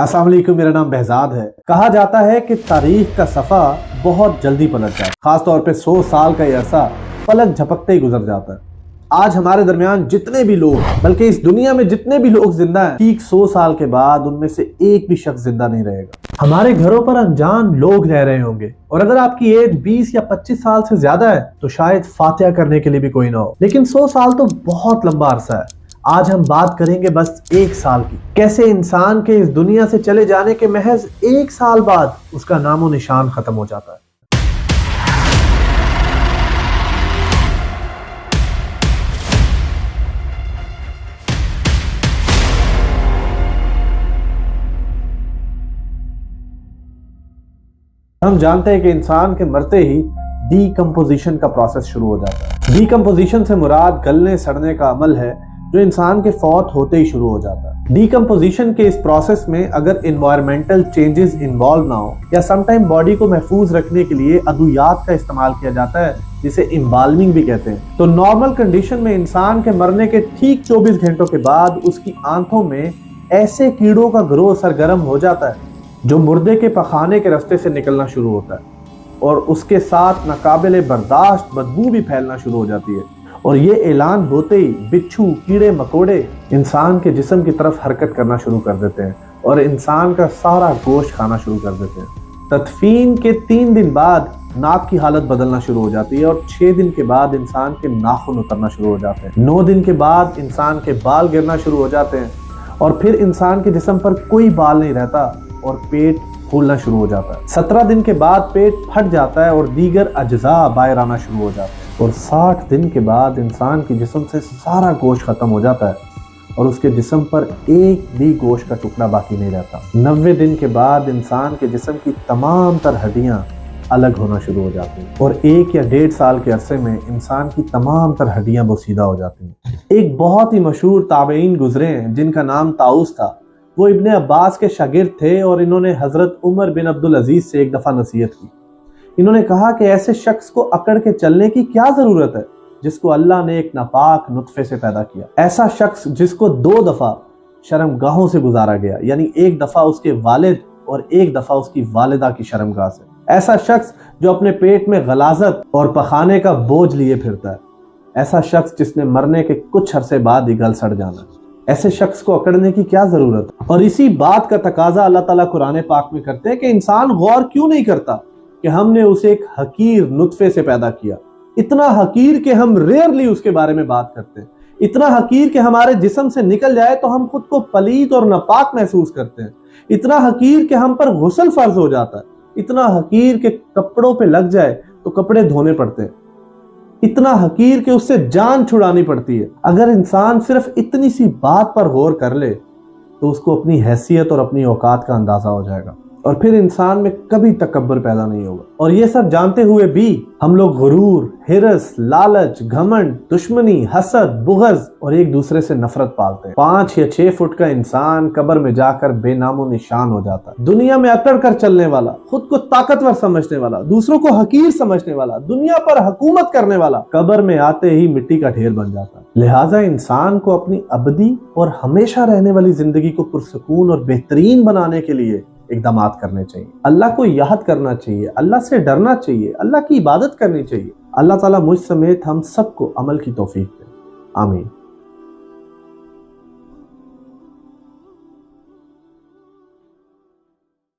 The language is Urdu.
السلام علیکم، میرا نام بہزاد ہے۔ کہا جاتا ہے کہ تاریخ کا صفحہ بہت جلدی پلٹ جاتا ہے، خاص طور پہ 100 سال کا یہ عرصہ پلک جھپکتے ہی گزر جاتا ہے۔ آج ہمارے درمیان جتنے بھی لوگ، بلکہ اس دنیا میں جتنے بھی لوگ زندہ ہیں، ٹھیک 100 سال کے بعد ان میں سے ایک بھی شخص زندہ نہیں رہے گا۔ ہمارے گھروں پر انجان لوگ رہ رہے ہوں گے، اور اگر آپ کی ایج 20 یا 25 سال سے زیادہ ہے تو شاید فاتحہ کرنے کے لیے بھی کوئی نہ ہو، لیکن 100 سال تو بہت لمبا عرصہ ہے۔ آج ہم بات کریں گے بس 1 سال کی، کیسے انسان کے اس دنیا سے چلے جانے کے محض 1 سال بعد اس کا نام و نشان ختم ہو جاتا ہے۔ ہم جانتے ہیں کہ انسان کے مرتے ہی ڈی کمپوزیشن کا پروسیس شروع ہو جاتا ہے۔ ڈی کمپوزیشن سے مراد گلنے سڑنے کا عمل ہے جو انسان کے فوت ہوتے ہی شروع ہو جاتا ہے۔ ڈی کمپوزیشن کے اس پروسیس میں اگر انوائرمنٹل چینجز انوالو نہ ہو یا سم ٹائم باڈی کو محفوظ رکھنے کے لیے ادویات کا استعمال کیا جاتا ہے جسے امبالمنگ بھی کہتے ہیں، تو نارمل کنڈیشن میں انسان کے مرنے کے ٹھیک 24 گھنٹوں کے بعد اس کی آنکھوں میں ایسے کیڑوں کا گروہ سرگرم ہو جاتا ہے جو مردے کے پخانے کے راستے سے نکلنا شروع ہوتا ہے، اور اس کے ساتھ ناقابل برداشت بدبو بھی پھیلنا شروع ہو جاتی ہے، اور یہ اعلان ہوتے ہی بچھو کیڑے مکوڑے انسان کے جسم کی طرف حرکت کرنا شروع کر دیتے ہیں اور انسان کا سارا گوشت کھانا شروع کر دیتے ہیں۔ تدفین کے 3 دن بعد ناک کی حالت بدلنا شروع ہو جاتی ہے، اور 6 دن کے بعد انسان کے ناخن اترنا شروع ہو جاتے ہیں، 9 دن کے بعد انسان کے بال گرنا شروع ہو جاتے ہیں، اور پھر انسان کے جسم پر کوئی بال نہیں رہتا اور پیٹ پھولنا شروع ہو جاتا ہے۔ 17 دن کے بعد پیٹ پھٹ جاتا ہے اور دیگر اجزاء باہر آنا شروع ہو جاتے ہیں، اور 60 دن کے بعد انسان کے جسم سے سارا گوشت ختم ہو جاتا ہے اور اس کے جسم پر ایک بھی گوشت کا ٹکڑا باقی نہیں رہتا۔ 90 دن کے بعد انسان کے جسم کی تمام تر ہڈیاں الگ ہونا شروع ہو جاتی ہیں، اور 1 یا 1.5 سال کے عرصے میں انسان کی تمام تر ہڈیاں بوسیدہ ہو جاتی ہیں۔ ایک بہت ہی مشہور تابعین گزرے ہیں جن کا نام طاؤس تھا۔ وہ ابن عباس کے شاگرد تھے، اور انہوں نے حضرت عمر بن عبدالعزیز سے ایک دفعہ نصیحت کی۔ انہوں نے کہا کہ ایسے شخص کو اکڑ کے چلنے کی کیا ضرورت ہے جس کو اللہ نے ایک ناپاک نطفے سے پیدا کیا، ایسا شخص جس کو 2 دفعہ شرمگاہوں سے گزارا گیا، یعنی 1 دفعہ اس کے والد اور 1 دفعہ اس کی والدہ کی شرمگاہ سے، ایسا شخص جو اپنے پیٹ میں غلاظت اور پخانے کا بوجھ لیے پھرتا ہے، ایسا شخص جس نے مرنے کے کچھ عرصے بعد ہی گل سڑ جانا ہے، ایسے شخص کو اکڑنے کی کیا ضرورت ہے؟ اور اسی بات کا تقاضا اللہ تعالیٰ قرآن پاک میں کرتے ہیں کہ انسان غور کیوں نہیں کرتا کہ ہم نے اسے ایک حقیر نطفے سے پیدا کیا، اتنا حقیر کہ ہم ریئرلی اس کے بارے میں بات کرتے ہیں، اتنا حقیر کہ ہمارے جسم سے نکل جائے تو ہم خود کو پلید اور ناپاک محسوس کرتے ہیں، اتنا حقیر کہ ہم پر غسل فرض ہو جاتا ہے، اتنا حقیر کہ کپڑوں پہ لگ جائے تو کپڑے دھونے پڑتے ہیں، اتنا حقیر کہ اس سے جان چھڑانی پڑتی ہے۔ اگر انسان صرف اتنی سی بات پر غور کر لے تو اس کو اپنی حیثیت اور اپنی اوقات کا اندازہ ہو جائے گا، اور پھر انسان میں کبھی تکبر پیدا نہیں ہوگا۔ اور یہ سب جانتے ہوئے بھی ہم لوگ غرور، ہرس، لالچ، گھمنڈ، دشمنی، حسد، بغض اور ایک دوسرے سے نفرت پالتے ہیں۔ 5 یا 6 فٹ کا انسان قبر میں جا کر بے نام و نشان ہو جاتا ہے۔ دنیا میں اکڑ کر چلنے والا، خود کو طاقتور سمجھنے والا، دوسروں کو حقیر سمجھنے والا، دنیا پر حکومت کرنے والا، قبر میں آتے ہی مٹی کا ڈھیر بن جاتا ہے۔ لہٰذا انسان کو اپنی ابدی اور ہمیشہ رہنے والی زندگی کو پرسکون اور بہترین بنانے کے لیے اقدامات کرنے چاہیے، اللہ کو یاد کرنا چاہیے، اللہ سے ڈرنا چاہیے، اللہ کی عبادت کرنی چاہیے۔ اللہ تعالیٰ مجھ سمیت ہم سب کو عمل کی توفیق دے، آمین۔